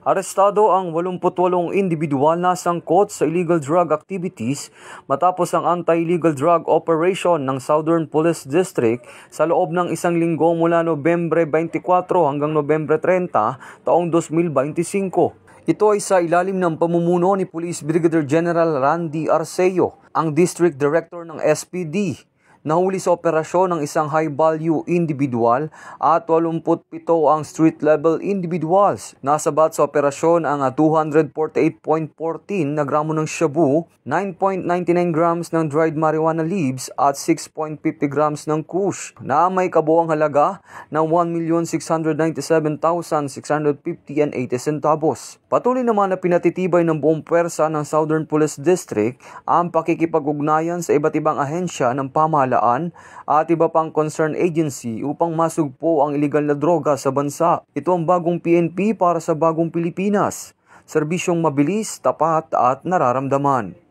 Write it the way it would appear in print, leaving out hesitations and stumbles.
Arestado ang 88 individual na sangkot sa illegal drug activities matapos ang anti-illegal drug operation ng Southern Police District sa loob ng isang linggo mula Nobyembre 24 hanggang Nobyembre 30 taong 2025. Ito ay sa ilalim ng pamumuno ni Police Brigadier General Randy Arceo, ang District Director ng SPD. Nahuli sa operasyon ng isang high-value individual at 87 ang street-level individuals. Nasabat sa operasyon ang 248.14 na gramo ng shabu, 9.99 grams ng dried marijuana leaves at 6.50 grams ng kush na may kabuuang halaga ng 1,697,650.80 centavos. Patuloy naman na pinatitibay ng buong puwersa ng Southern Police District ang pakikipag-ugnayan sa iba't ibang ahensya ng pamahalaan at iba pang concerned agency upang masugpo ang iligal na droga sa bansa. Ito ang bagong PNP para sa bagong Pilipinas. Serbisyong mabilis, tapat at nararamdaman.